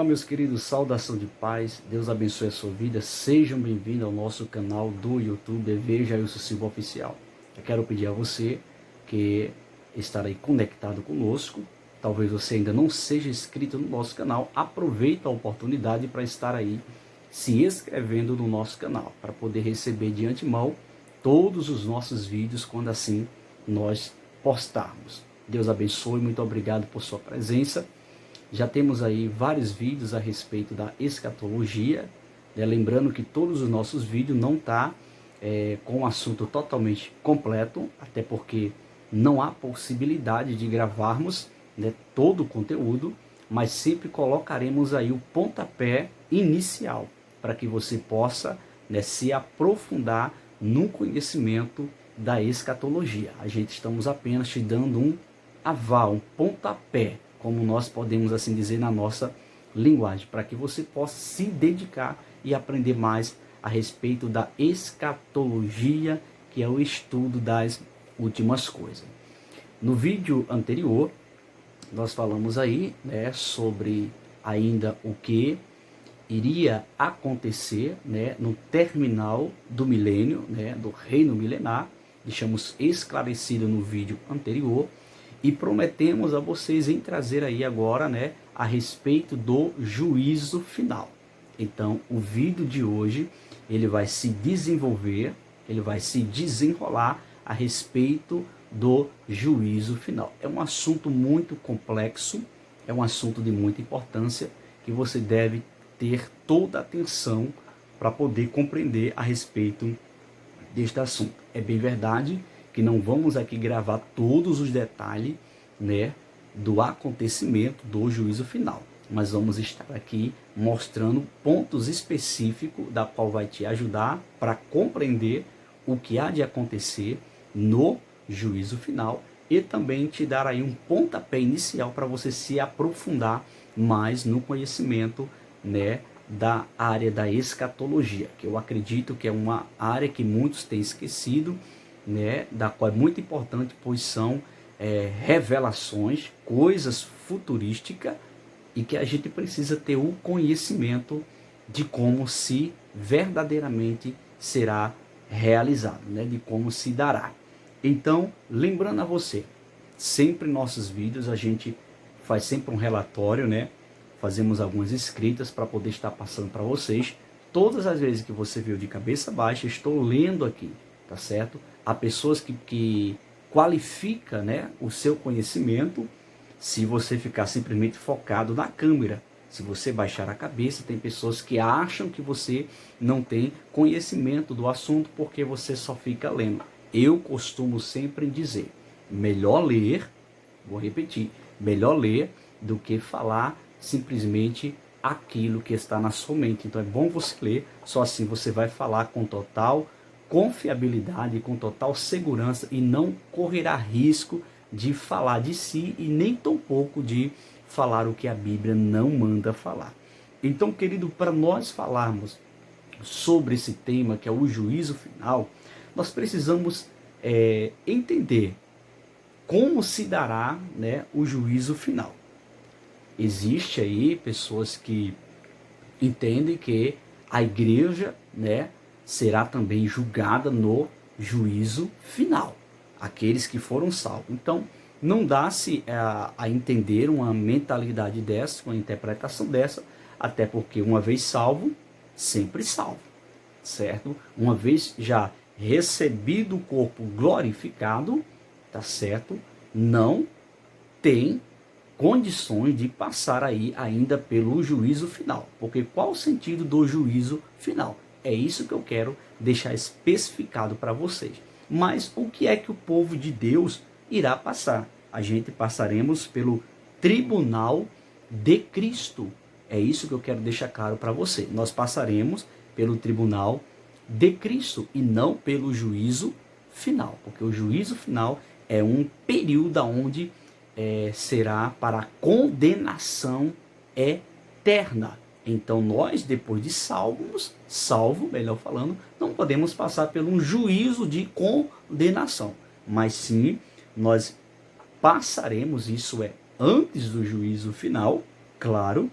meus queridos, saudação de paz, Deus abençoe a sua vida, sejam bem-vindos ao nosso canal do YouTube, Veja Ailson Silva Oficial. Eu quero pedir a você que estará aí conectado conosco, talvez você ainda não seja inscrito no nosso canal, aproveita a oportunidade para estar aí se inscrevendo no nosso canal, para poder receber de antemão todos os nossos vídeos quando assim nós postarmos. Deus abençoe, muito obrigado por sua presença. Já temos aí vários vídeos a respeito da escatologia, né? Lembrando que todos os nossos vídeos não estão com o assunto totalmente completo, até porque não há possibilidade de gravarmos, né, todo o conteúdo, mas sempre colocaremos aí o pontapé inicial, para que você possa, né, se aprofundar no conhecimento da escatologia. A gente estamos apenas te dando um aval, um pontapé, como nós podemos assim dizer na nossa linguagem, para que você possa se dedicar e aprender mais a respeito da escatologia, que é o estudo das últimas coisas. No vídeo anterior, nós falamos aí, né, sobre ainda o que iria acontecer, né, no terminal do milênio, né, do reino milenar. Deixamos esclarecido no vídeo anterior. E prometemos a vocês em trazer aí agora, né, a respeito do juízo final. Então, o vídeo de hoje, ele vai se desenvolver, ele vai se desenrolar a respeito do juízo final. É um assunto muito complexo, é um assunto de muita importância, que você deve ter toda a atenção para poder compreender a respeito deste assunto. É bem verdade que não vamos aqui gravar todos os detalhes, né, do acontecimento do juízo final, mas vamos estar aqui mostrando pontos específicos da qual vai te ajudar para compreender o que há de acontecer no juízo final e também te dar aí um pontapé inicial para você se aprofundar mais no conhecimento, né, da área da escatologia, que eu acredito que é uma área que muitos têm esquecido, né, da qual é muito importante, pois são revelações, coisas futurísticas, e que a gente precisa ter o conhecimento de como se verdadeiramente será realizado, né, de como se dará. Então, lembrando a você, sempre em nossos vídeos a gente faz sempre um relatório, né, fazemos algumas escritas para poder estar passando para vocês. Todas as vezes que você viu de cabeça baixa, estou lendo aqui, tá certo? Há pessoas que qualificam, né, o seu conhecimento se você ficar simplesmente focado na câmera. Se você baixar a cabeça, tem pessoas que acham que você não tem conhecimento do assunto porque você só fica lendo. Eu costumo sempre dizer, melhor ler, vou repetir, melhor ler do que falar simplesmente aquilo que está na sua mente. Então é bom você ler, só assim você vai falar com total confiabilidade, com total segurança e não correrá risco de falar de si e nem tampouco de falar o que a Bíblia não manda falar. Então, querido, para nós falarmos sobre esse tema que é o juízo final, nós precisamos entender como se dará, né, o juízo final. Existe aí pessoas que entendem que a igreja, né, será também julgada no juízo final, aqueles que foram salvos. Então, não dá-se a entender uma mentalidade dessa, uma interpretação dessa, até porque uma vez salvo, sempre salvo, certo? Uma vez já recebido o corpo glorificado, tá certo? Não tem condições de passar aí ainda pelo juízo final. Porque qual o sentido do juízo final? É isso que eu quero deixar especificado para vocês. Mas o que é que o povo de Deus irá passar? A gente passaremos pelo tribunal de Cristo. É isso que eu quero deixar claro para você. Nós passaremos pelo tribunal de Cristo e não pelo juízo final. Porque o juízo final é um período onde será para a condenação eterna. Então nós, depois de salvo, melhor falando, não podemos passar por um juízo de condenação, mas sim, nós passaremos, isso é, antes do juízo final, claro,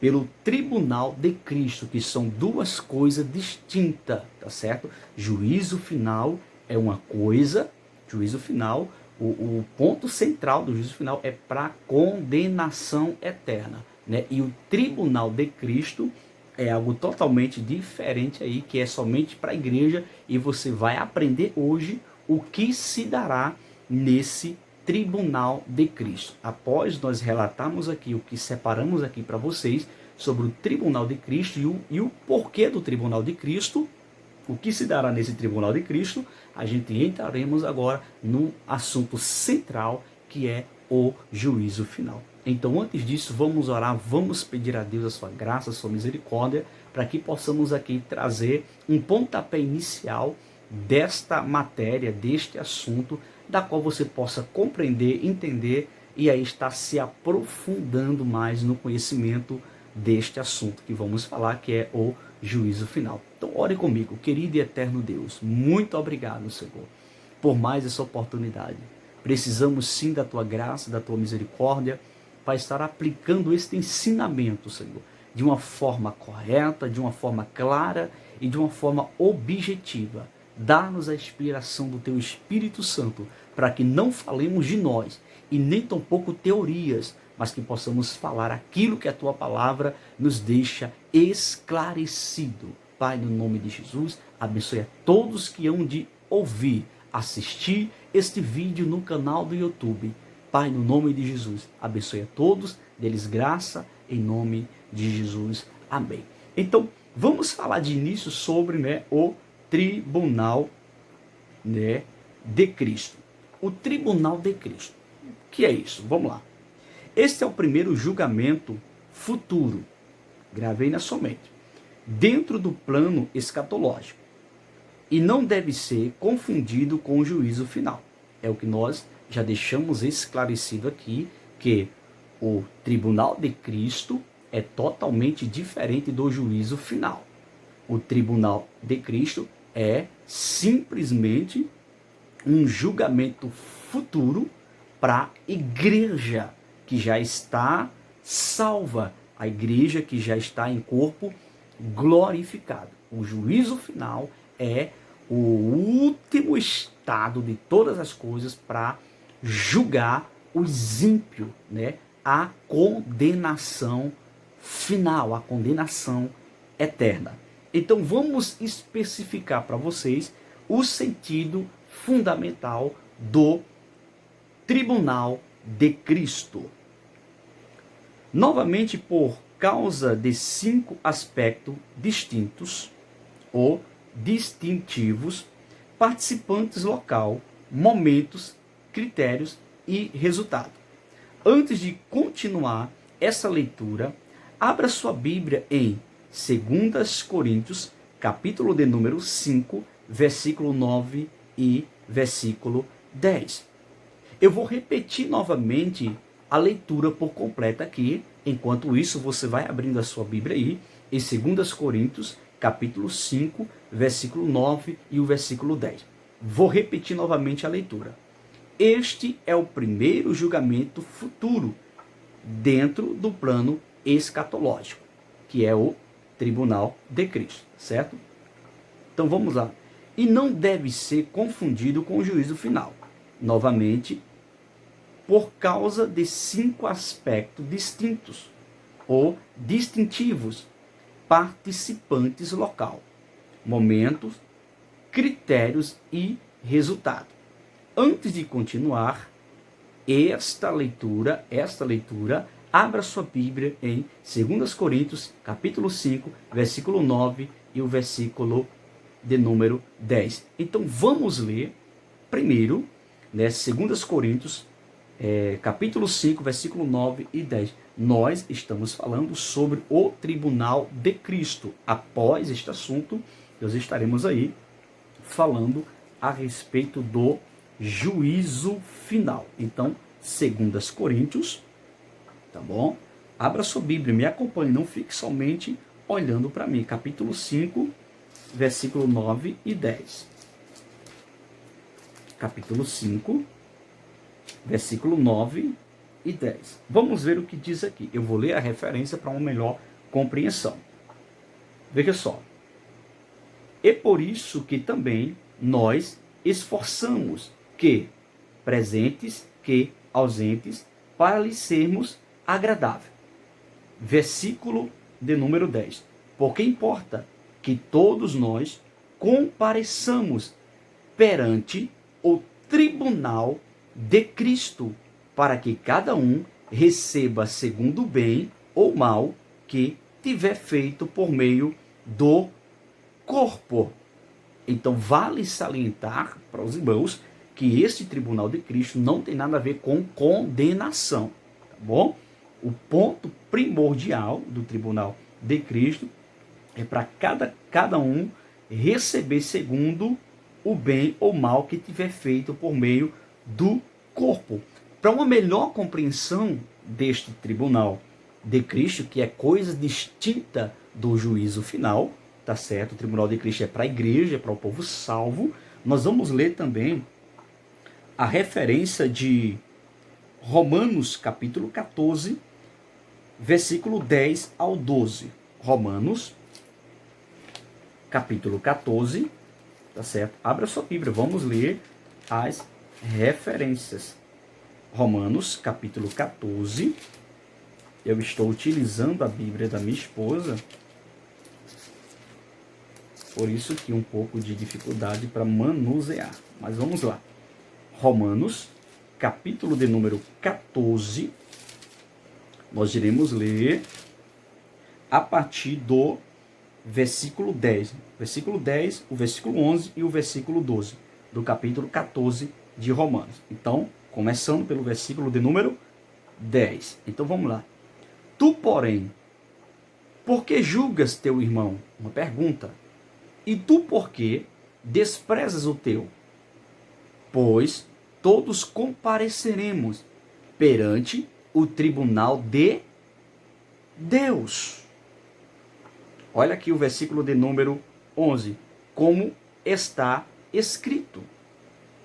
pelo tribunal de Cristo, que são duas coisas distintas, tá certo? Juízo final é uma coisa, juízo final, o ponto central do juízo final é para condenação eterna, né? E o tribunal de Cristo é algo totalmente diferente aí, que é somente para a igreja, e você vai aprender hoje o que se dará nesse tribunal de Cristo. Após nós relatarmos aqui o que separamos aqui para vocês sobre o tribunal de Cristo e o porquê do tribunal de Cristo, o que se dará nesse tribunal de Cristo, a gente entraremos agora no assunto central, que é o juízo final. Então, antes disso, vamos orar, vamos pedir a Deus a sua graça, a sua misericórdia, para que possamos aqui trazer um pontapé inicial desta matéria, deste assunto, da qual você possa compreender, entender e aí estar se aprofundando mais no conhecimento deste assunto que vamos falar, que é o juízo final. Então, ore comigo. Querido e eterno Deus, muito obrigado, Senhor, por mais essa oportunidade. Precisamos sim da tua graça, da tua misericórdia, para estar aplicando este ensinamento, Senhor, de uma forma correta, de uma forma clara e de uma forma objetiva. Dá-nos a inspiração do teu Espírito Santo, para que não falemos de nós e nem tampouco teorias, mas que possamos falar aquilo que a tua palavra nos deixa esclarecido. Pai, no nome de Jesus, abençoe a todos que hão de ouvir, assistir este vídeo no canal do YouTube. Pai, no nome de Jesus, abençoe a todos, dê-lhes graça, em nome de Jesus. Amém. Então, vamos falar de início sobre, o tribunal, de Cristo. O tribunal de Cristo. O que é isso? Vamos lá. Este é o primeiro julgamento futuro, gravei na sua mente, dentro do plano escatológico, e não deve ser confundido com o juízo final. É o que nós já deixamos esclarecido aqui, que o tribunal de Cristo é totalmente diferente do juízo final. O tribunal de Cristo é simplesmente um julgamento futuro para a igreja que já está salva, a igreja que já está em corpo glorificado. O juízo final é o último estado de todas as coisas para julgar os ímpios, a condenação final, a condenação eterna. Então vamos especificar para vocês o sentido fundamental do tribunal de Cristo. Novamente, por causa de 5 aspectos distintos ou distintivos, participantes local, momentos, critérios e resultado. Antes de continuar essa leitura, abra sua Bíblia em 2 Coríntios, capítulo de número 5, versículo 9 e versículo 10. Eu vou repetir novamente a leitura por completa aqui. Enquanto isso, você vai abrindo a sua Bíblia aí, em 2 Coríntios, capítulo 5, versículo 9 e o versículo 10. Vou repetir novamente a leitura. Este é o primeiro julgamento futuro dentro do plano escatológico, que é o tribunal de Cristo, certo? Então vamos lá. E não deve ser confundido com o juízo final. Novamente, por causa de 5 aspectos distintos ou distintivos, participantes local, momentos, critérios e resultado. Antes de continuar esta leitura, abra sua Bíblia em 2 Coríntios, capítulo 5, versículo 9 e o versículo de número 10. Então vamos ler primeiro, 2 Coríntios, capítulo 5, versículo 9 e 10. Nós estamos falando sobre o tribunal de Cristo. Após este assunto, nós estaremos aí falando a respeito do juízo final. Então, 2 Coríntios, tá bom? Abra sua Bíblia, me acompanhe, não fique somente olhando para mim. Capítulo 5, versículo 9 e 10. Capítulo 5, versículo 9 e 10. Vamos ver o que diz aqui. Eu vou ler a referência para uma melhor compreensão. Veja só. É por isso que também nós esforçamos que presentes, que ausentes, para lhe sermos agradável. Versículo de número 10. Porque importa que todos nós compareçamos perante o tribunal de Cristo, para que cada um receba segundo o bem ou mal que tiver feito por meio do corpo. Então vale salientar para os irmãos que esse tribunal de Cristo não tem nada a ver com condenação, tá bom? O ponto primordial do tribunal de Cristo é para cada um receber segundo o bem ou mal que tiver feito por meio do corpo. Para uma melhor compreensão deste tribunal de Cristo, que é coisa distinta do juízo final, tá certo? O tribunal de Cristo é para a igreja, é para o povo salvo. Nós vamos ler também a referência de Romanos capítulo 14, versículo 10 ao 12. Romanos capítulo 14, tá certo? Abra sua Bíblia, vamos ler as referências. Romanos capítulo 14. Eu estou utilizando a Bíblia da minha esposa, por isso que um pouco de dificuldade para manusear. Mas vamos lá. Romanos, capítulo de número 14. Nós iremos ler a partir do versículo 10. Versículo 10, o versículo 11 e o versículo 12 do capítulo 14 de Romanos. Então, começando pelo versículo de número 10. Então vamos lá. Tu, porém, por que julgas teu irmão? Uma pergunta. E tu, por que desprezas o teu? Pois todos compareceremos perante o tribunal de Deus. Olha aqui o versículo de número 11. Como está escrito: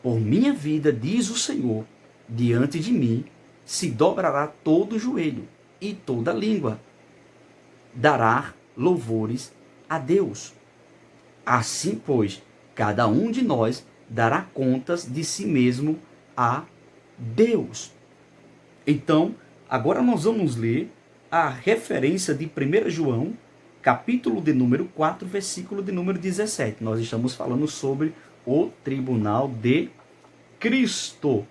por minha vida, diz o Senhor, diante de mim se dobrará todo o joelho e toda língua dará louvores a Deus. Assim, pois, cada um de nós dará contas de si mesmo a Deus. Então, agora nós vamos ler a referência de 1 João, capítulo de número 4, versículo de número 17. Nós estamos falando sobre o tribunal de Cristo,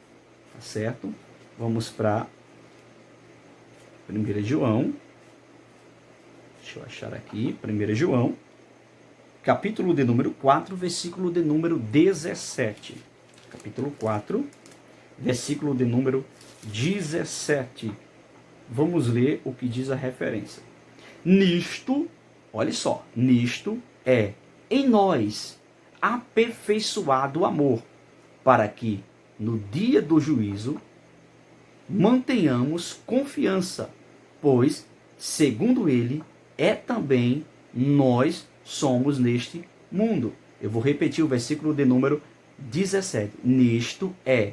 tá certo? Vamos para 1 João, deixa eu achar aqui, 1 João, capítulo de número 4, versículo de número 17. Capítulo 4, versículo de número 17. Vamos ler o que diz a referência. Nisto, olha só, nisto é em nós aperfeiçoado o amor, para que no dia do juízo mantenhamos confiança, pois, segundo ele, é também nós somos neste mundo. Eu vou repetir o versículo de número 17. Nisto é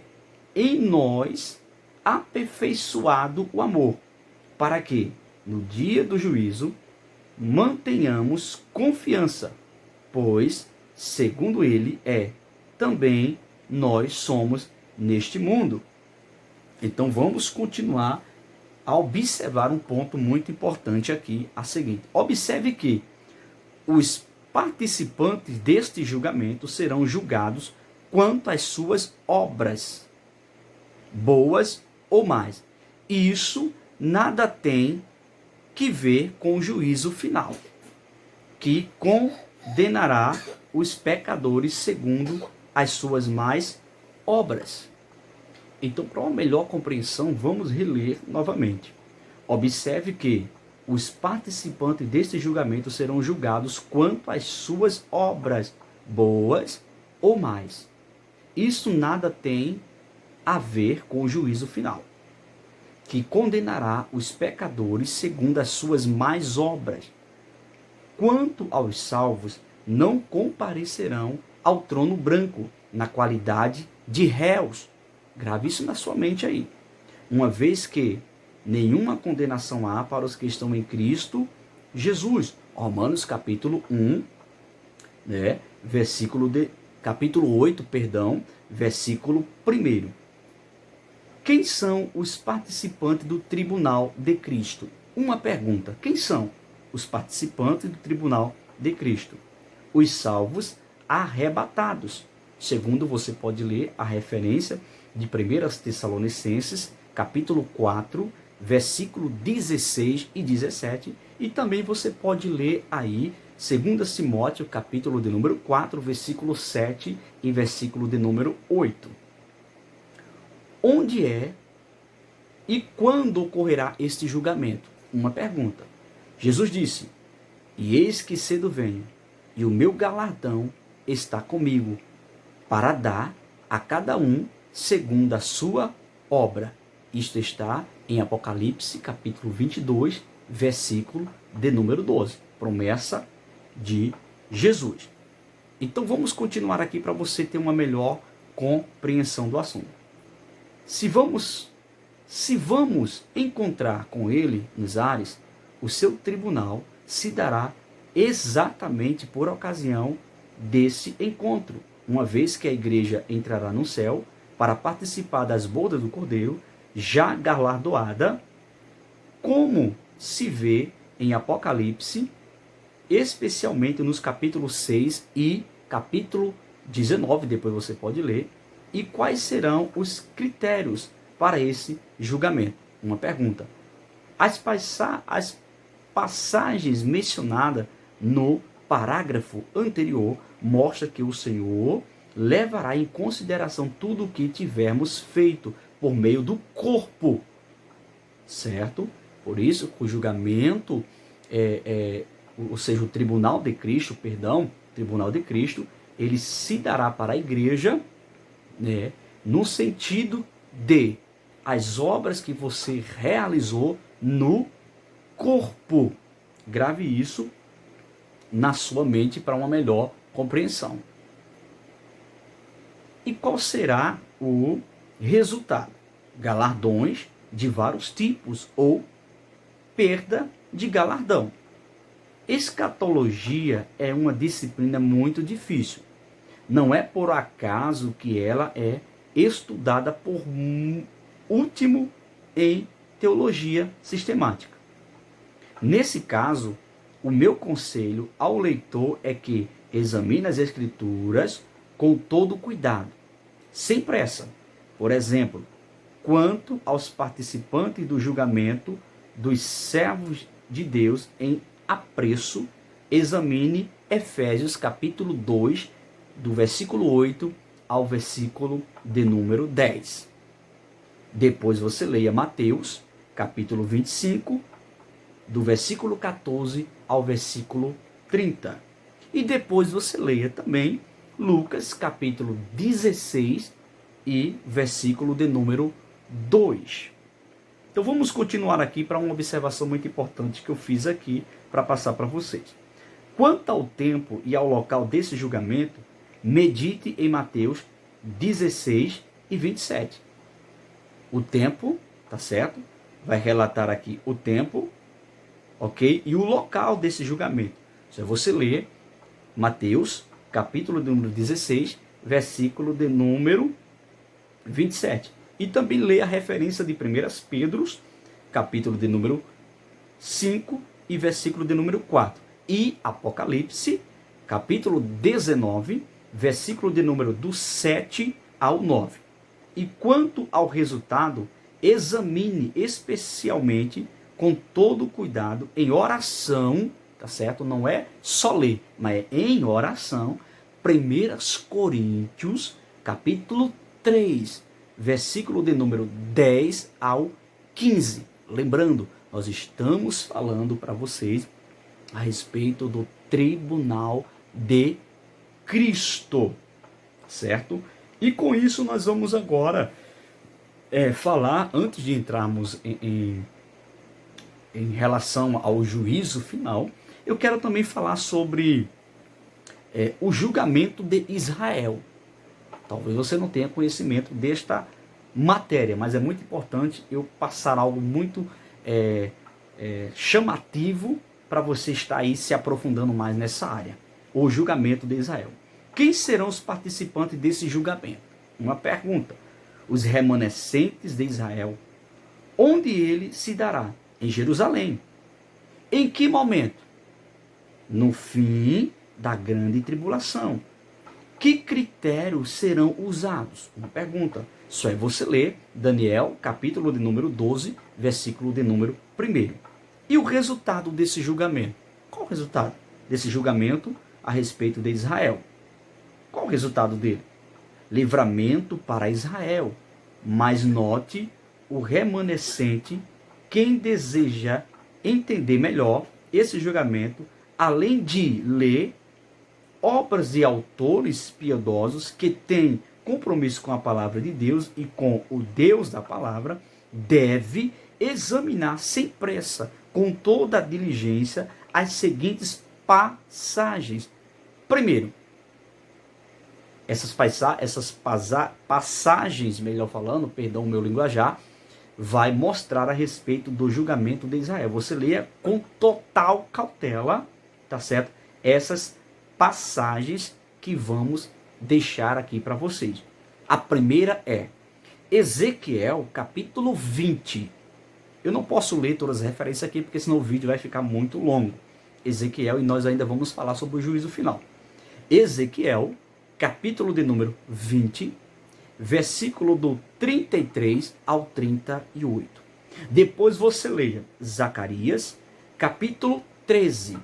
em nós aperfeiçoado o amor, para que no dia do juízo mantenhamos confiança, pois, segundo ele, é também nós somos neste mundo. Então vamos continuar a observar um ponto muito importante aqui, a seguinte. Observe que os participantes deste julgamento serão julgados quanto às suas obras, boas ou más. Isso nada tem que ver com o juízo final, que condenará os pecadores segundo as suas más obras. Então, para uma melhor compreensão, vamos reler novamente. Observe que os participantes deste julgamento serão julgados quanto às suas obras, boas ou más. Isso nada tem a ver com o juízo final, que condenará os pecadores segundo as suas más obras. Quanto aos salvos, não comparecerão ao trono branco na qualidade de réus. Grave isso na sua mente aí. Uma vez que nenhuma condenação há para os que estão em Cristo Jesus. Romanos capítulo 1, né, capítulo 8, perdão, versículo 1. Quem são os participantes do tribunal de Cristo? Uma pergunta: quem são os participantes do tribunal de Cristo? Os salvos arrebatados. Segundo, você pode ler a referência de 1 Tessalonicenses, capítulo 4, versículo 16 e 17. E também você pode ler aí 2 Timóteo, capítulo de número 4, versículo 7 e versículo de número 8. Onde é e quando ocorrerá este julgamento? Uma pergunta. Jesus disse: e eis que cedo venho, e o meu galardão está comigo, para dar a cada um segundo a sua obra. Isto está em Apocalipse, capítulo 22, versículo de número 12. Promessa de Jesus. Então vamos continuar aqui para você ter uma melhor compreensão do assunto. Se vamos encontrar com ele nos ares, o seu tribunal se dará exatamente por ocasião desse encontro, uma vez que a igreja entrará no céu para participar das bodas do Cordeiro, já galardoada, como se vê em Apocalipse, especialmente nos capítulos 6 e capítulo 19, depois você pode ler. E quais serão os critérios para esse julgamento? Uma pergunta. As passagens mencionadas no parágrafo anterior mostram que o Senhor levará em consideração tudo o que tivermos feito por meio do corpo, certo? Por isso, o julgamento, ou seja, o tribunal de Cristo, ele se dará para a igreja, né, no sentido de as obras que você realizou no corpo. Grave isso na sua mente para uma melhor compreensão. E qual será o resultado? Galardões de vários tipos ou perda de galardão. Escatologia é uma disciplina muito difícil. Não é por acaso que ela é estudada por último em teologia sistemática. Nesse caso, o meu conselho ao leitor é que examine as Escrituras com todo cuidado, sem pressa. Por exemplo, quanto aos participantes do julgamento dos servos de Deus em apreço, examine Efésios capítulo 2, do versículo 8 ao versículo de número 10. Depois você leia Mateus, capítulo 25, do versículo 14 ao versículo 30. E depois você leia também Lucas, capítulo 16 e versículo de número 2. Então vamos continuar aqui para uma observação muito importante que eu fiz aqui para passar para vocês. Quanto ao tempo e ao local desse julgamento, medite em Mateus 16 e 27. O tempo, tá certo? Vai relatar aqui o tempo, ok? E o local desse julgamento. Se você ler Mateus, capítulo de número 16, versículo de número 27. E também lê a referência de 1 Pedro, capítulo de número 5 e versículo de número 4. E Apocalipse, capítulo 19, versículo de número do 7 ao 9. E quanto ao resultado, examine especialmente com todo cuidado, em oração, tá certo? Não é só ler, mas é em oração, 1 Coríntios, capítulo 3, versículo de número 10 ao 15. Lembrando, nós estamos falando para vocês a respeito do tribunal de Cristo, certo? E com isso nós vamos agora falar, antes de entrarmos em relação ao juízo final, eu quero também falar sobre o julgamento de Israel. Talvez você não tenha conhecimento desta matéria, mas é muito importante eu passar algo muito chamativo para você estar aí se aprofundando mais nessa área. O julgamento de Israel. Quem serão os participantes desse julgamento? Uma pergunta. Os remanescentes de Israel. Onde ele se dará? Em Jerusalém. Em que momento? No fim da grande tribulação. Que critérios serão usados? Uma pergunta. Só é você ler Daniel, capítulo de número 12, versículo de número 1. E o resultado desse julgamento? Qual o resultado desse julgamento a respeito de Israel? Qual o resultado dele? Livramento para Israel. Mas note o remanescente, quem deseja entender melhor esse julgamento, além de ler obras de autores piedosos que têm compromisso com a palavra de Deus e com o Deus da palavra, deve examinar sem pressa, com toda a diligência, as seguintes passagens. Primeiro, essas passagens, melhor falando, perdão o meu linguajar, vai mostrar a respeito do julgamento de Israel. Você leia com total cautela, tá certo? Essas passagens que vamos deixar aqui para vocês. A primeira é Ezequiel, capítulo 20. Eu não posso ler todas as referências aqui, porque senão o vídeo vai ficar muito longo. Ezequiel, e nós ainda vamos falar sobre o juízo final. Ezequiel, capítulo de número 20, versículo do 33 ao 38. Depois você leia Zacarias, capítulo 13,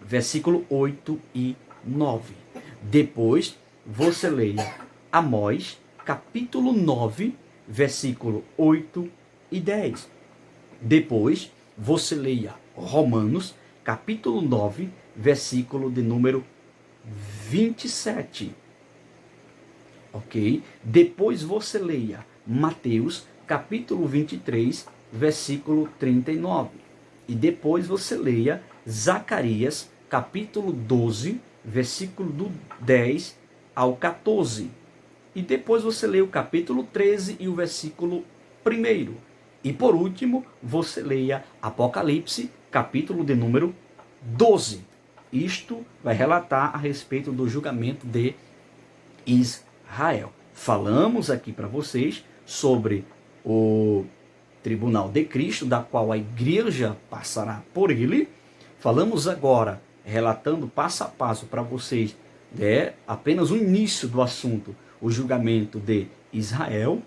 versículo 8 e 9. Depois você leia Amós, capítulo 9, versículo 8 e 10. Depois você leia Romanos, capítulo 9, versículo de número 27. Ok? Depois você leia Mateus, capítulo 23, versículo 39. E depois você leia Zacarias, capítulo 12, versículo do 10 ao 14. E depois você lê o capítulo 13 e o versículo 1. E por último, você leia Apocalipse, capítulo de número 12. Isto vai relatar a respeito do julgamento de Israel. Falamos aqui para vocês sobre o tribunal de Cristo, da qual a igreja passará por ele. Falamos agora, relatando passo a passo para vocês, apenas o início do assunto, o julgamento de Israel.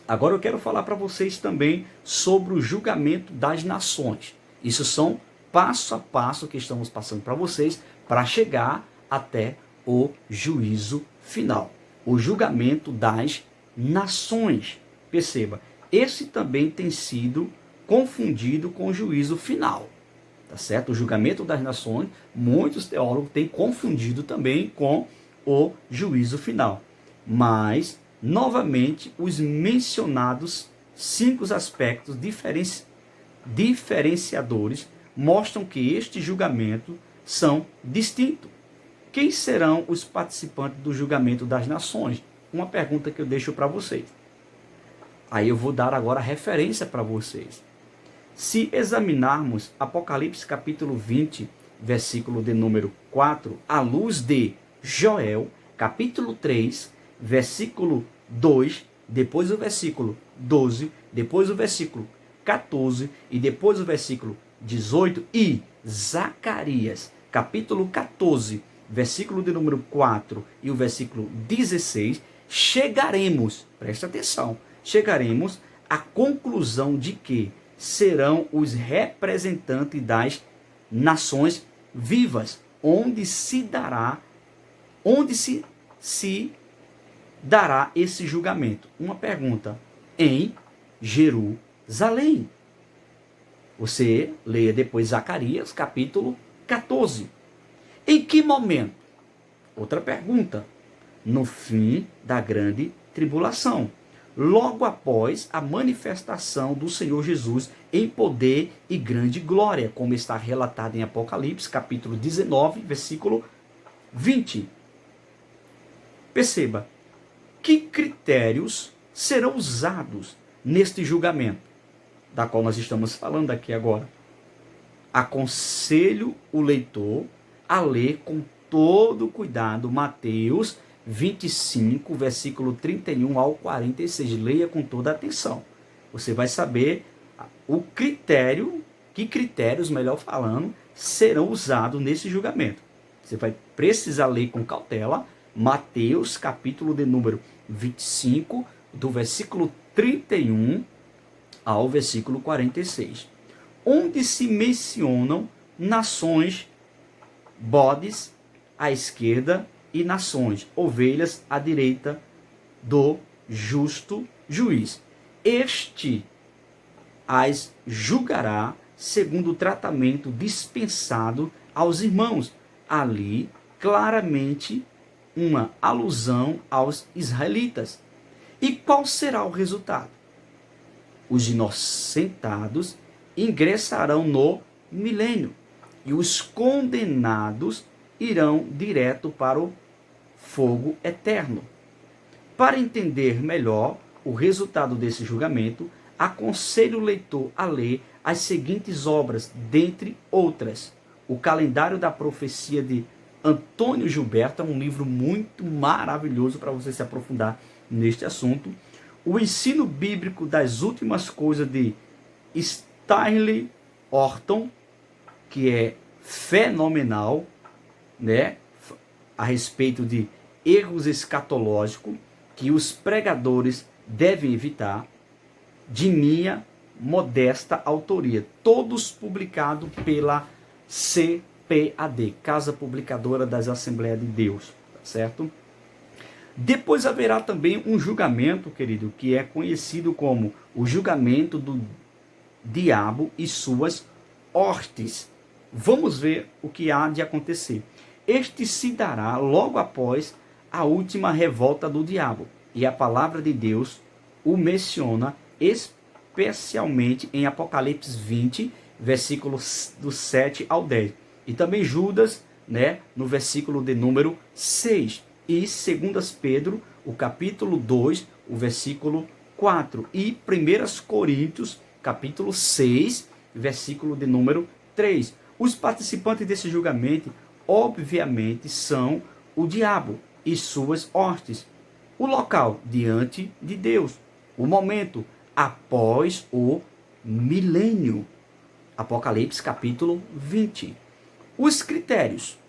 Agora eu quero falar para vocês também sobre o julgamento das nações. Isso são passo a passo que estamos passando para vocês para chegar até o juízo final. O julgamento das nações. Perceba, esse também tem sido confundido com o juízo final. Tá certo? O julgamento das nações, muitos teólogos têm confundido também com o juízo final. Mas, novamente, os mencionados 5 aspectos diferenciadores mostram que este julgamento são distintos. Quem serão os participantes do julgamento das nações? Uma pergunta que eu deixo para vocês. Aí eu vou dar agora a referência para vocês. Se examinarmos Apocalipse capítulo 20, versículo de número 4, à luz de Joel, capítulo 3, versículo 2, depois o versículo 12, depois o versículo 14 e depois o versículo 18 e Zacarias, capítulo 14, versículo de número 4 e o versículo 16, chegaremos, presta atenção, chegaremos à conclusão de que serão os representantes das nações vivas, onde se dará esse julgamento. Uma pergunta: em Jerusalém. Você leia depois Zacarias, capítulo 14. Em que momento? Outra pergunta: no fim da grande tribulação, logo após a manifestação do Senhor Jesus em poder e grande glória, como está relatado em Apocalipse, capítulo 19, versículo 20. Perceba, que critérios serão usados neste julgamento, da qual nós estamos falando aqui agora? Aconselho o leitor a ler com todo cuidado Mateus 25, versículo 31 ao 46. Leia com toda atenção. Você vai saber o critério, que critérios, melhor falando, serão usados nesse julgamento. Você vai precisar ler com cautela Mateus, capítulo de número 25, do versículo 31 ao versículo 46. Onde se mencionam nações, bodes à esquerda e nações, ovelhas à direita do justo juiz. Este as julgará segundo o tratamento dispensado aos irmãos. Ali, claramente, uma alusão aos israelitas. E qual será o resultado? Os inocentados ingressarão no milênio e os condenados irão direto para o fogo eterno. Para entender melhor o resultado desse julgamento, aconselho o leitor a ler as seguintes obras, dentre outras. O Calendário da Profecia de Antônio Gilberto, é um livro muito maravilhoso para você se aprofundar neste assunto. O Ensino Bíblico das Últimas Coisas de Stanley Orton, que é fenomenal, né, a respeito de erros escatológicos que os pregadores devem evitar, de minha modesta autoria, todos publicados pela CPAD, Casa Publicadora das Assembleias de Deus, tá certo? Depois haverá também um julgamento, querido, que é conhecido como o julgamento do diabo e suas hostes. Vamos ver o que há de acontecer. Este se dará logo após a última revolta do diabo, e a palavra de Deus o menciona especialmente em Apocalipse 20, versículos do 7 ao 10. E também Judas, né, no versículo de número 6. E 2 Pedro, o capítulo 2, o versículo 4. E 1 Coríntios, capítulo 6, versículo de número 3. Os participantes desse julgamento, obviamente, são o diabo e suas hostes. O local, diante de Deus. O momento, após o milênio. Apocalipse capítulo 20. Os critérios.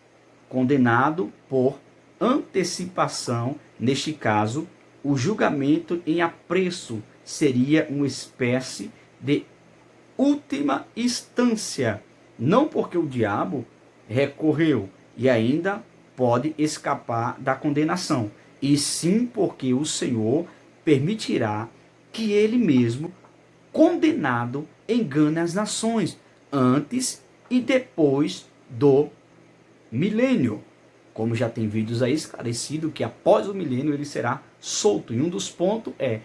Condenado por antecipação, neste caso, o julgamento em apreço seria uma espécie de última instância. Não porque o diabo recorreu e ainda pode escapar da condenação, e sim porque o Senhor permitirá que ele mesmo, condenado, engane as nações antes e depois do milênio. Como já tem vídeos aí esclarecido que após o milênio ele será solto. E um dos pontos é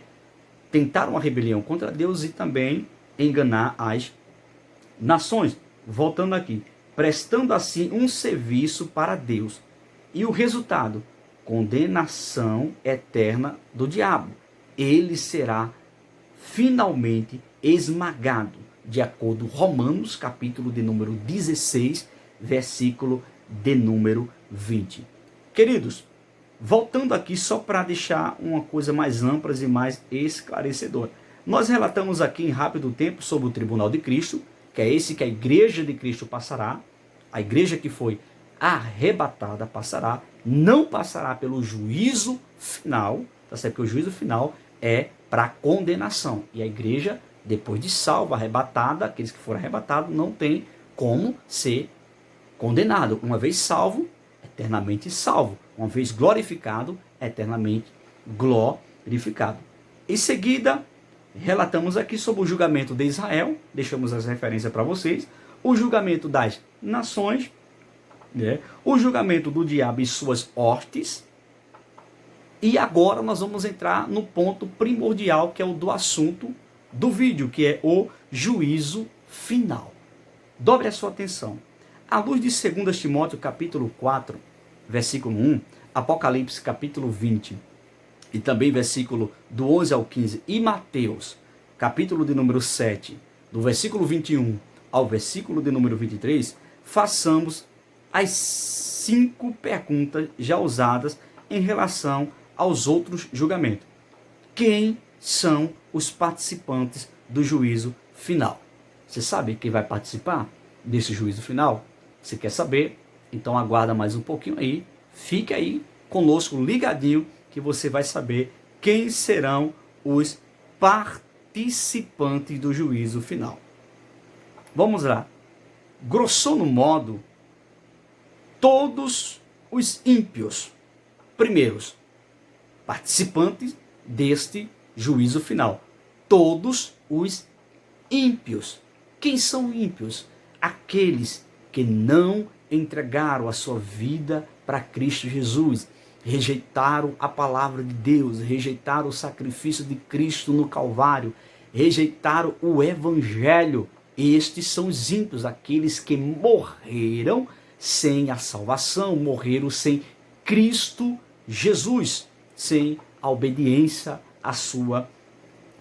tentar uma rebelião contra Deus e também enganar as nações. Voltando aqui, prestando assim um serviço para Deus. E o resultado? Condenação eterna do diabo. Ele será finalmente esmagado, de acordo com Romanos, capítulo de número 16, versículo de número 20. Queridos, voltando aqui só para deixar uma coisa mais ampla e mais esclarecedora. Nós relatamos aqui em rápido tempo sobre o tribunal de Cristo, que é esse que a igreja de Cristo passará, a igreja que foi arrebatada passará, não passará pelo juízo final, tá certo? Porque o juízo final é para condenação. E a igreja, depois de salva, arrebatada, aqueles que foram arrebatados, não tem como ser condenado. Uma vez salvo, eternamente salvo. Uma vez glorificado, eternamente glorificado. Em seguida, relatamos aqui sobre o julgamento de Israel, deixamos as referências para vocês, o julgamento das nações, né? O julgamento do diabo e suas hostes. E agora nós vamos entrar no ponto primordial, que é o do assunto do vídeo, que é o juízo final. Dobre a sua atenção. À luz de 2 Timóteo capítulo 4, versículo 1, Apocalipse capítulo 20, e também versículo do 11 ao 15, e Mateus, capítulo de número 7, do versículo 21 ao versículo de número 23, façamos as 5 perguntas já usadas em relação aos outros julgamentos. Quem são os participantes do juízo final? Você sabe quem vai participar desse juízo final? Você quer saber? Então aguarda mais um pouquinho aí. Fique aí conosco ligadinho que você vai saber quem serão os participantes do juízo final. Vamos lá. Grosso modo, todos os ímpios, primeiros participantes deste juízo final. Todos os ímpios. Quem são ímpios? Aqueles que não entregaram a sua vida para Cristo Jesus, rejeitaram a palavra de Deus, rejeitaram o sacrifício de Cristo no Calvário, rejeitaram o Evangelho. Estes são os ímpios, aqueles que morreram sem a salvação, morreram sem Cristo Jesus, sem a obediência à sua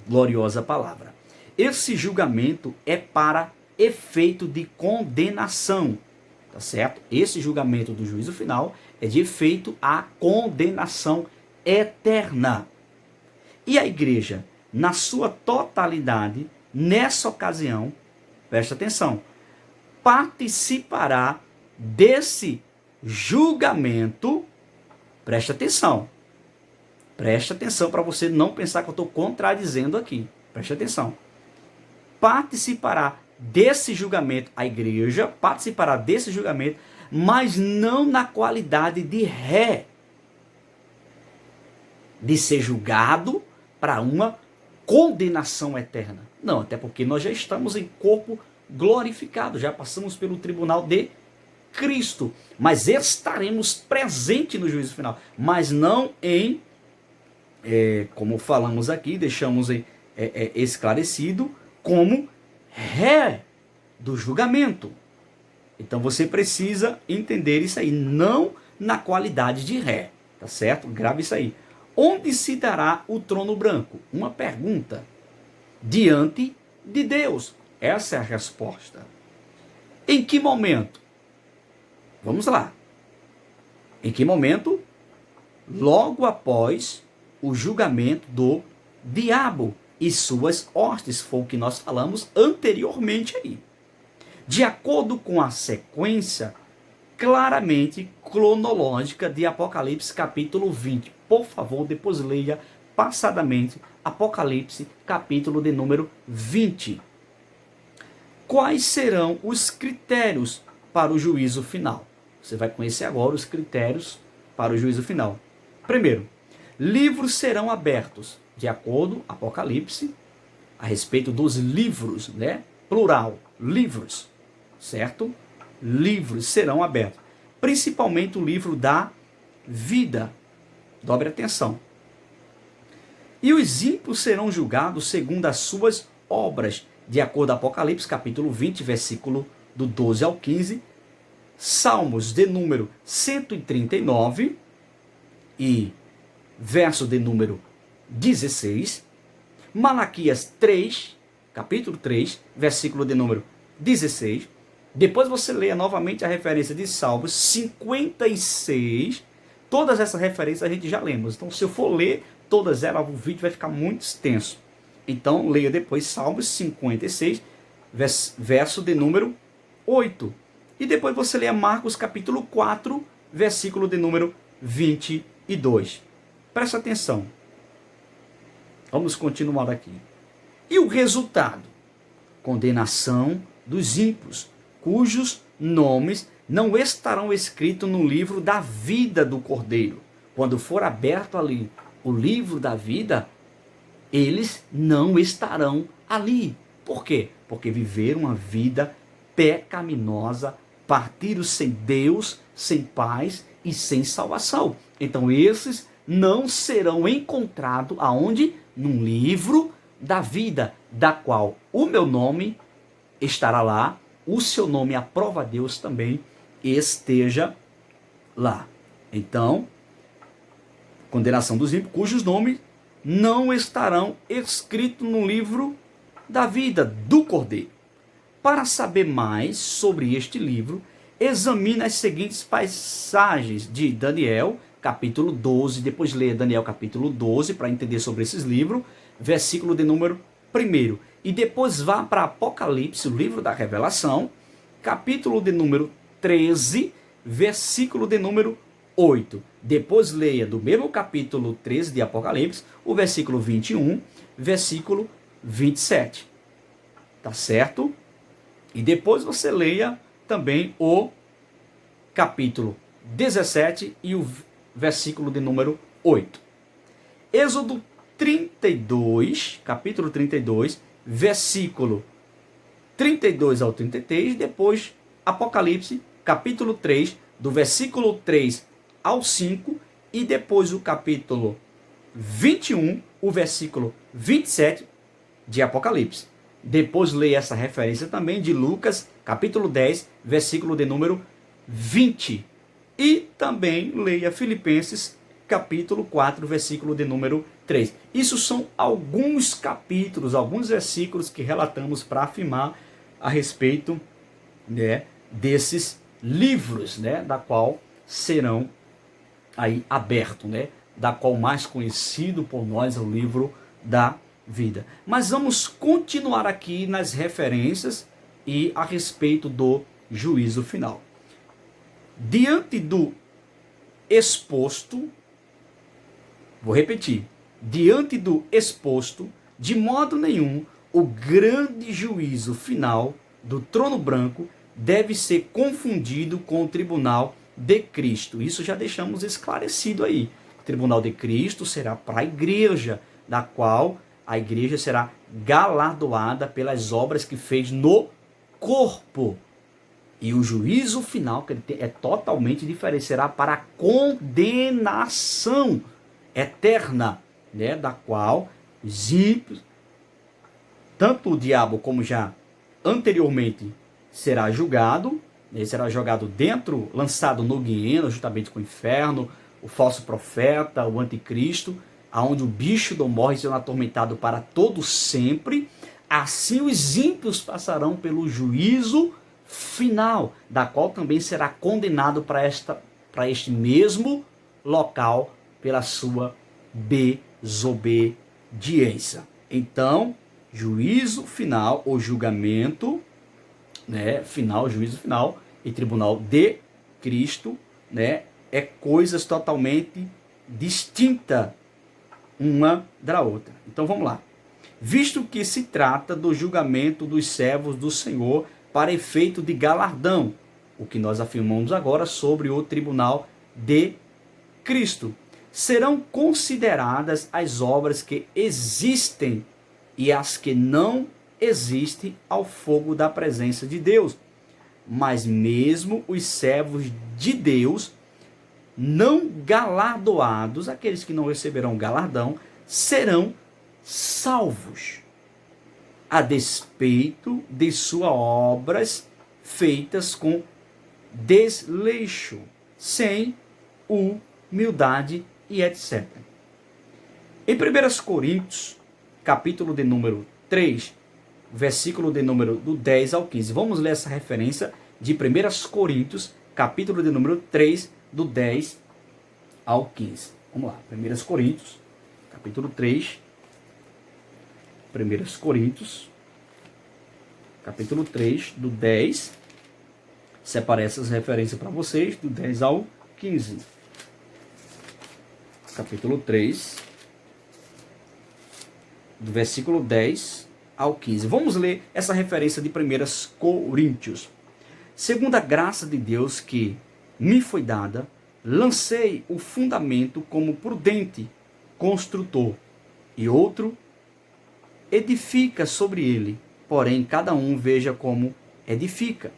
gloriosa palavra. Esse julgamento é para efeito de condenação, tá certo? Esse julgamento do juízo final é de efeito à condenação eterna. E a igreja, na sua totalidade, nessa ocasião, presta atenção, participará desse julgamento. Presta atenção para você não pensar que eu estou contradizendo aqui. Presta atenção. Participará desse julgamento, a igreja participará desse julgamento, mas não na qualidade de ré, de ser julgado para uma condenação eterna. Não, até porque nós já estamos em corpo glorificado, já passamos pelo tribunal de Cristo, mas estaremos presentes no juízo final, mas não em, como falamos aqui, deixamos esclarecido, como ré do julgamento. Então você precisa entender isso aí, não na qualidade de ré, tá certo? Grave isso aí. Onde se dará o trono branco? Uma pergunta. Diante de Deus. Essa é a resposta. Em que momento? Vamos lá. Em que momento? Logo após o julgamento do diabo e suas hostes. Foi o que nós falamos anteriormente aí. De acordo com a sequência claramente cronológica de Apocalipse capítulo 20. Por favor, depois leia passadamente Apocalipse capítulo de número 20. Quais serão os critérios para o juízo final? Você vai conhecer agora os critérios para o juízo final. Primeiro, livros serão abertos, de acordo com Apocalipse, a respeito dos livros, né? Plural, livros, certo? Livros serão abertos, principalmente o livro da vida. Dobre atenção. E os ímpios serão julgados segundo as suas obras, de acordo com Apocalipse, capítulo 20, versículo do 12 ao 15, Salmos de número 139 e verso de número 16, Malaquias 3, capítulo 3, versículo de número 16, depois você leia novamente a referência de Salmos 56, todas essas referências a gente já lemos, então se eu for ler todas elas, o vídeo vai ficar muito extenso. Então, leia depois Salmos 56, verso de número 8. E depois você leia Marcos capítulo 4, versículo de número 22. Presta atenção. Vamos continuar aqui. E o resultado? Condenação dos ímpios, cujos nomes não estarão escritos no livro da vida do Cordeiro. Quando for aberto ali o livro da vida, eles não estarão ali. Por quê? Porque viveram uma vida pecaminosa, partiram sem Deus, sem paz e sem salvação. Então esses não serão encontrados aonde? Num livro da vida, da qual o meu nome estará lá, o seu nome, aprova a Deus, também esteja lá. Então, condenação dos ímpios, cujos nomes não estarão escritos no livro da vida do Cordeiro. Para saber mais sobre este livro, examine as seguintes passagens de Daniel, capítulo 12, depois leia Daniel capítulo 12 para entender sobre esses livros, versículo de número 1. E depois vá para Apocalipse, o livro da Revelação, capítulo de número 13, versículo de número 8. Depois leia do mesmo capítulo 13 de Apocalipse, o versículo 21, versículo 27. Tá certo? E depois você leia também o capítulo 17 e o versículo de número 8. Êxodo 32, capítulo 32, versículo 32 ao 33, depois Apocalipse, capítulo 3, do versículo 3 ao 5, e depois o capítulo 21, o versículo 27 de Apocalipse. Depois leia essa referência também de Lucas, capítulo 10, versículo de número 20. E também leia Filipenses, capítulo 4, versículo de número 3. Isso são alguns capítulos, alguns versículos que relatamos para afirmar a respeito, né, desses livros, né, da qual serão aí abertos, né, da qual mais conhecido por nós é o livro da vida. Mas vamos continuar aqui nas referências e a respeito do juízo final. Diante do exposto, vou repetir, diante do exposto, de modo nenhum, o grande juízo final do trono branco deve ser confundido com o tribunal de Cristo. Isso já deixamos esclarecido aí. O tribunal de Cristo será para a igreja, da qual a igreja será galardoada pelas obras que fez no corpo. E o juízo final, que é totalmente diferente, será para a condenação eterna, né, da qual os ímpios, tanto o diabo como já anteriormente será julgado, ele será jogado dentro, lançado no guieno, juntamente com o inferno, o falso profeta, o anticristo, aonde o bicho do morre será atormentado para todo sempre. Assim os ímpios passarão pelo juízo final, da qual também será condenado para este mesmo local pela sua desobediência. Então, juízo final ou julgamento, né, final, juízo final e tribunal de Cristo, né, é coisas totalmente distintas uma da outra. Então vamos lá. Visto que se trata do julgamento dos servos do Senhor para efeito de galardão, o que nós afirmamos agora sobre o tribunal de Cristo, serão consideradas as obras que existem e as que não existem ao fogo da presença de Deus. Mas mesmo os servos de Deus não galardoados, aqueles que não receberão galardão, serão salvos, a despeito de suas obras feitas com desleixo, sem humildade e etc. Em 1 Coríntios, capítulo de número 3, versículo de número do 10 ao 15. Vamos ler essa referência de 1 Coríntios, capítulo de número 3, do 10 ao 15. Vamos lá, 1 Coríntios, capítulo 3, 1 Coríntios, capítulo 3, do 10, separei essas referências para vocês, do 10 ao 15. Capítulo 3, do versículo 10 ao 15. Vamos ler essa referência de 1 Coríntios. Segundo a graça de Deus que me foi dada, lancei o fundamento como prudente construtor, e outro edifica sobre ele, porém cada um veja como edifica,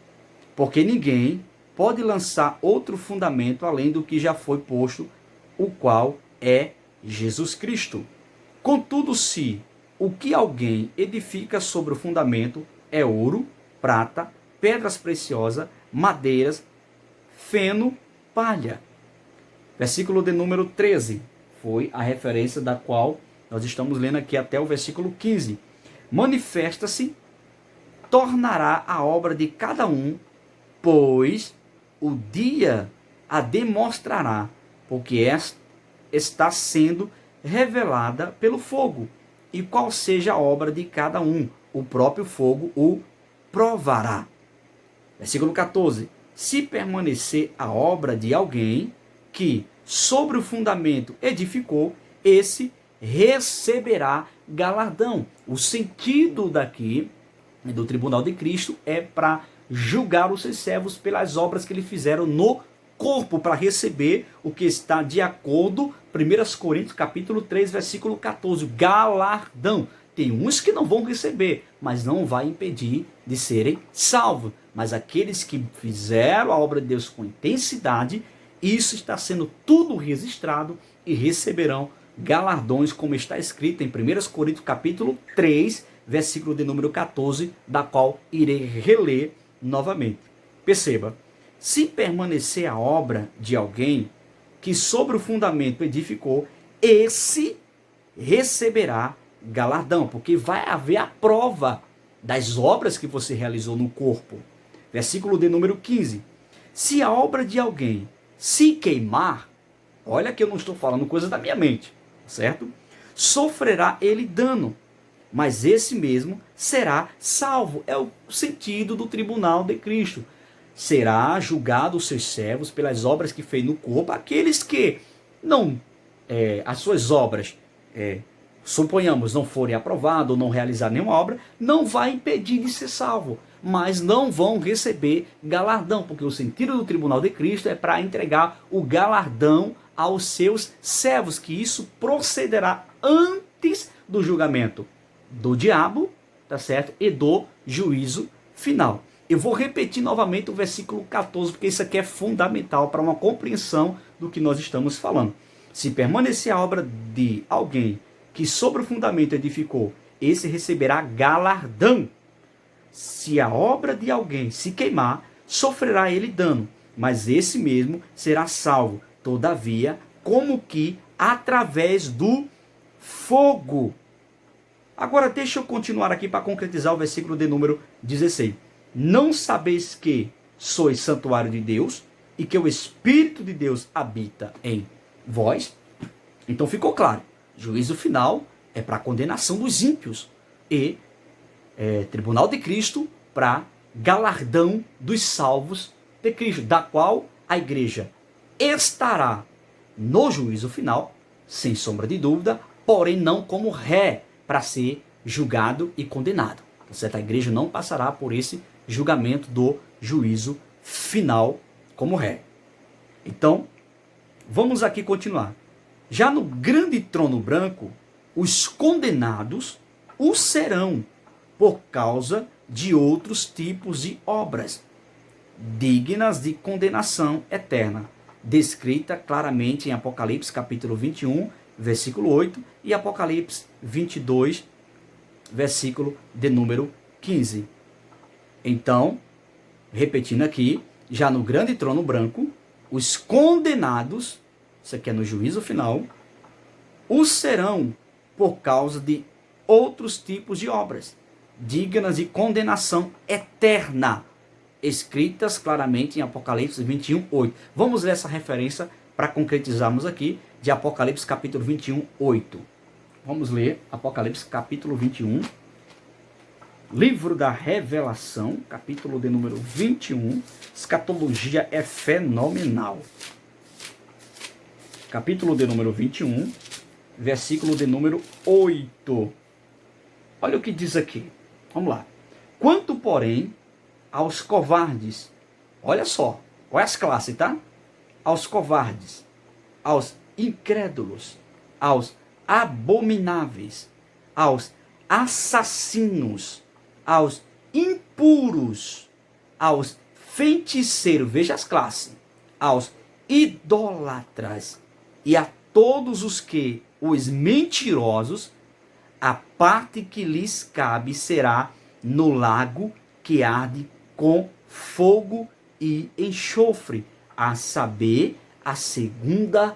porque ninguém pode lançar outro fundamento além do que já foi posto, o qual é Jesus Cristo. Contudo, se o que alguém edifica sobre o fundamento é ouro, prata, pedras preciosas, madeiras, feno, palha. Versículo de número 13 foi a referência da qual nós estamos lendo aqui até o versículo 15. Manifesta-se tornará a obra de cada um, pois o dia a demonstrará, porque esta está sendo revelada pelo fogo, e qual seja a obra de cada um, o próprio fogo o provará. Versículo 14. Se permanecer a obra de alguém que sobre o fundamento edificou, esse receberá galardão. O sentido daqui do tribunal de Cristo é para julgar os seus servos pelas obras que eles fizeram no corpo, para receber o que está de acordo, 1 Coríntios capítulo 3, versículo 14, galardão. Tem uns que não vão receber, mas não vai impedir de serem salvos. Mas aqueles que fizeram a obra de Deus com intensidade, isso está sendo tudo registrado e receberão galardões, como está escrito em 1 Coríntios capítulo 3, versículo de número 14, da qual irei reler novamente. Perceba, se permanecer a obra de alguém que sobre o fundamento edificou, esse receberá galardão, porque vai haver a prova das obras que você realizou no corpo. Versículo de número 15. Se a obra de alguém se queimar, olha que eu não estou falando coisa da minha mente, certo? Sofrerá ele dano, mas esse mesmo será salvo. É o sentido do tribunal de Cristo. Será julgado os seus servos pelas obras que fez no corpo, aqueles que não, as suas obras, suponhamos, não forem aprovadas ou não realizar nenhuma obra, não vai impedir de ser salvo, mas não vão receber galardão, porque o sentido do tribunal de Cristo é para entregar o galardão aos seus servos, que isso procederá antes do julgamento do diabo, tá certo? E do juízo final. Eu vou repetir novamente o versículo 14, porque isso aqui é fundamental para uma compreensão do que nós estamos falando. Se permanecer a obra de alguém que sobre o fundamento edificou, esse receberá galardão. Se a obra de alguém se queimar, sofrerá ele dano, mas esse mesmo será salvo, todavia, como que através do fogo. Agora deixa eu continuar aqui para concretizar o versículo de número 16. Não sabeis que sois santuário de Deus e que o Espírito de Deus habita em vós? Então ficou claro, juízo final é para a condenação dos ímpios e tribunal de Cristo para galardão dos salvos de Cristo, da qual a igreja estará no juízo final, sem sombra de dúvida, porém não como ré para ser julgado e condenado. Tá certo? A igreja não passará por esse julgamento do juízo final como ré. Então, vamos aqui continuar. Já no grande trono branco, os condenados o serão por causa de outros tipos de obras dignas de condenação eterna, descrita claramente em Apocalipse capítulo 21, versículo 8 e Apocalipse 22, versículo de número 15. Então, repetindo aqui, já no grande trono branco, os condenados, isso aqui é no juízo final, o serão por causa de outros tipos de obras dignas de condenação eterna, escritas claramente em Apocalipse 21, 8. Vamos ler essa referência para concretizarmos aqui, de Apocalipse capítulo 21, 8. Vamos ler Apocalipse capítulo 21, livro da Revelação, capítulo de número 21, escatologia é fenomenal. Capítulo de número 21, versículo de número 8. Olha o que diz aqui. Vamos lá. Quanto, porém, aos covardes, olha só, olha as classes, tá? Aos covardes, aos incrédulos, aos abomináveis, aos assassinos, aos impuros, aos feiticeiros, veja as classes, aos idólatras e a todos os que, os mentirosos, a parte que lhes cabe será no lago que arde com fogo e enxofre, a saber, a segunda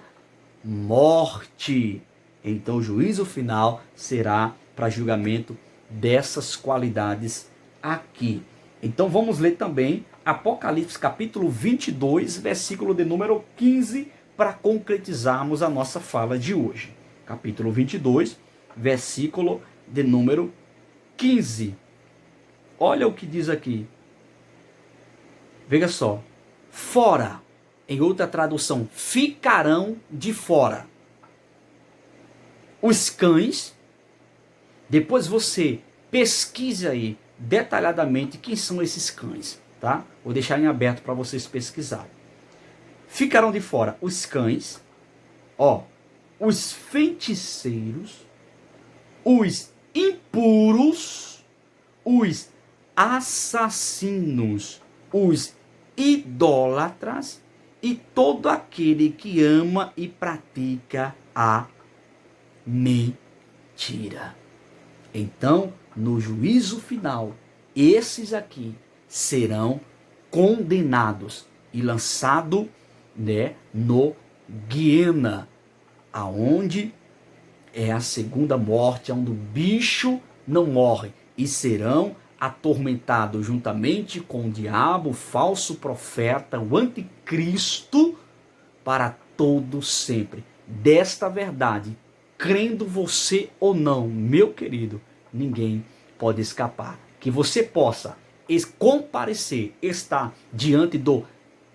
morte. Então o juízo final será para julgamento dessas qualidades aqui. Então vamos ler também Apocalipse capítulo 22, versículo de número 15, para concretizarmos a nossa fala de hoje. Capítulo 22, versículo de número 15. Olha o que diz aqui. Veja só. Fora, em outra tradução, ficarão de fora os cães. Depois você pesquise aí detalhadamente quem são esses cães, tá? Vou deixar em aberto para vocês pesquisarem. Ficarão de fora os cães, os feiticeiros, os impuros, os assassinos, os idólatras e todo aquele que ama e pratica a mentira. Então, no juízo final, esses aqui serão condenados e lançados, no Guiena, aonde é a segunda morte, onde o bicho não morre, e serão atormentados juntamente com o diabo, o falso profeta, o anticristo, para todo sempre. Desta verdade, crendo você ou não, meu querido, ninguém pode escapar. Que você possa comparecer, estar diante do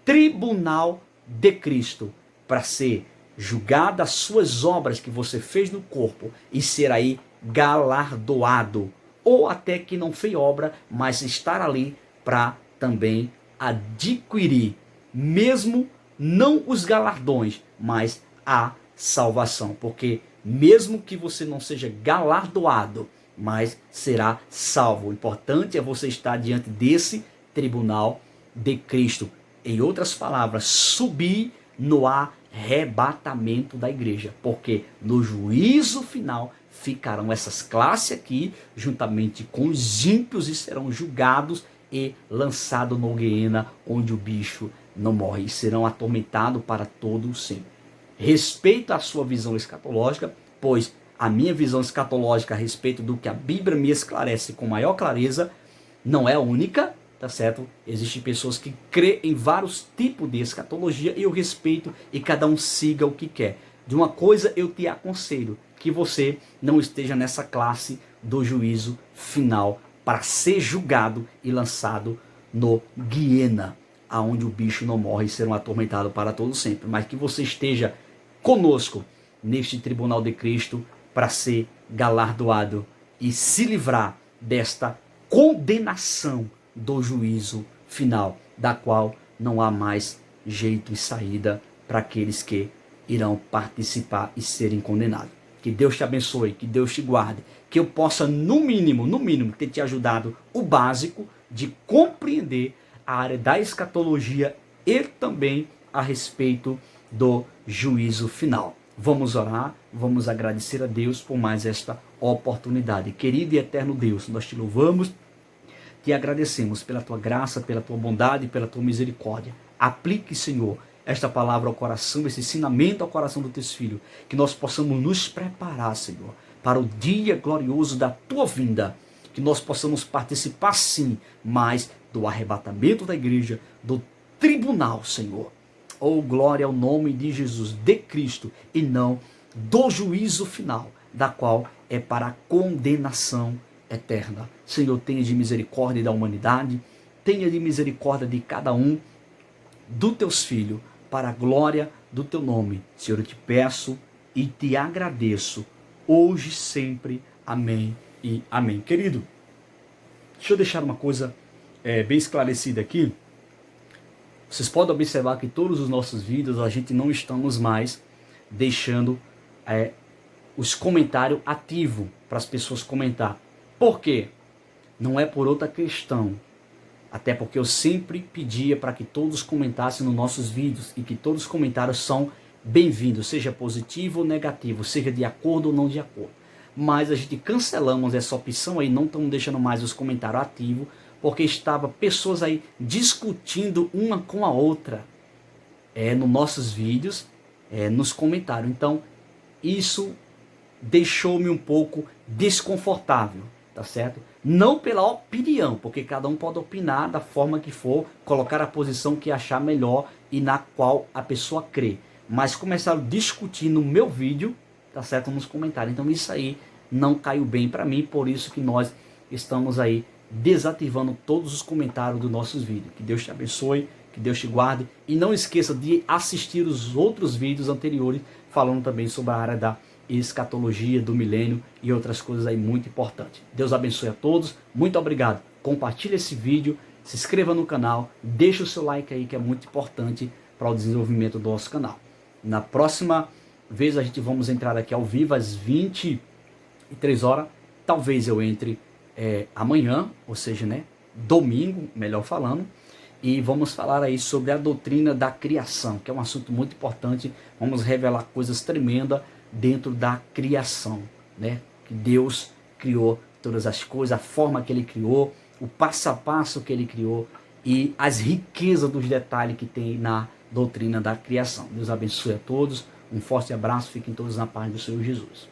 tribunal de Cristo, para ser julgado as suas obras que você fez no corpo e ser aí galardoado. Ou até que não fez obra, mas estar ali para também adquirir, mesmo não os galardões, mas a salvação. Porque mesmo que você não seja galardoado, mas será salvo. O importante é você estar diante desse tribunal de Cristo. Em outras palavras, subir no arrebatamento da igreja. Porque no juízo final ficarão essas classes aqui, juntamente com os ímpios, e serão julgados e lançados no Guiena, onde o bicho não morre, e serão atormentados para todo sempre. Respeito a sua visão escatológica, pois a minha visão escatológica a respeito do que a Bíblia me esclarece com maior clareza não é única, tá certo? Existem pessoas que crêem em vários tipos de escatologia, e eu respeito, e cada um siga o que quer. De uma coisa eu te aconselho, que você não esteja nessa classe do juízo final, para ser julgado e lançado no Guiena, aonde o bicho não morre e serão atormentados para todo sempre. Mas que você esteja conosco neste tribunal de Cristo, para ser galardoado e se livrar desta condenação do juízo final, da qual não há mais jeito e saída para aqueles que irão participar e serem condenados. Que Deus te abençoe, que Deus te guarde, que eu possa, no mínimo, ter te ajudado o básico de compreender a área da escatologia e também a respeito do juízo final. Vamos orar, vamos agradecer a Deus por mais esta oportunidade. Querido e eterno Deus, nós te louvamos, te agradecemos pela tua graça, pela tua bondade, pela tua misericórdia. Aplique, Senhor, esta palavra ao coração, esse ensinamento ao coração dos teus filhos, que nós possamos nos preparar, Senhor, para o dia glorioso da tua vinda, que nós possamos participar sim, mas do arrebatamento da igreja, do tribunal, Senhor. Oh, glória ao nome de Jesus, de Cristo, e não do juízo final, da qual é para a condenação eterna. Senhor, tenha de misericórdia da humanidade, tenha de misericórdia de cada um dos teus filhos, para a glória do teu nome. Senhor, eu te peço e te agradeço, hoje e sempre. Amém e amém. Querido, deixa eu deixar uma coisa bem esclarecida aqui. Vocês podem observar que todos os nossos vídeos, a gente não estamos mais deixando os comentários ativos para as pessoas comentar. Por quê? Não é por outra questão. Até porque eu sempre pedia para que todos comentassem nos nossos vídeos, e que todos os comentários são bem-vindos, seja positivo ou negativo, seja de acordo ou não de acordo. Mas a gente cancelamos essa opção aí, não estamos deixando mais os comentários ativos, porque estava pessoas aí discutindo uma com a outra nos nossos vídeos, nos comentários. Então, isso deixou-me um pouco desconfortável. tá certo? Não pela opinião, porque cada um pode opinar da forma que for, colocar a posição que achar melhor e na qual a pessoa crê. Mas começaram a discutir no meu vídeo, tá certo? Nos comentários. Então isso aí não caiu bem para mim, por isso que nós estamos aí desativando todos os comentários dos nossos vídeos. Que Deus te abençoe, que Deus te guarde e não esqueça de assistir os outros vídeos anteriores falando também sobre a área da escatologia, do milênio e outras coisas aí muito importantes. Deus abençoe a todos, muito obrigado. Compartilhe esse vídeo, se inscreva no canal, deixe o seu like aí que é muito importante para o desenvolvimento do nosso canal. Na próxima vez a gente vamos entrar aqui ao vivo às 23 horas, talvez eu entre amanhã, ou seja, né, domingo, melhor falando, e vamos falar aí sobre a doutrina da criação, que é um assunto muito importante. Vamos revelar coisas tremendas dentro da criação, né? Que Deus criou todas as coisas, a forma que Ele criou, o passo a passo que Ele criou e as riquezas dos detalhes que tem na doutrina da criação. Deus abençoe a todos, um forte abraço, fiquem todos na paz do Senhor Jesus.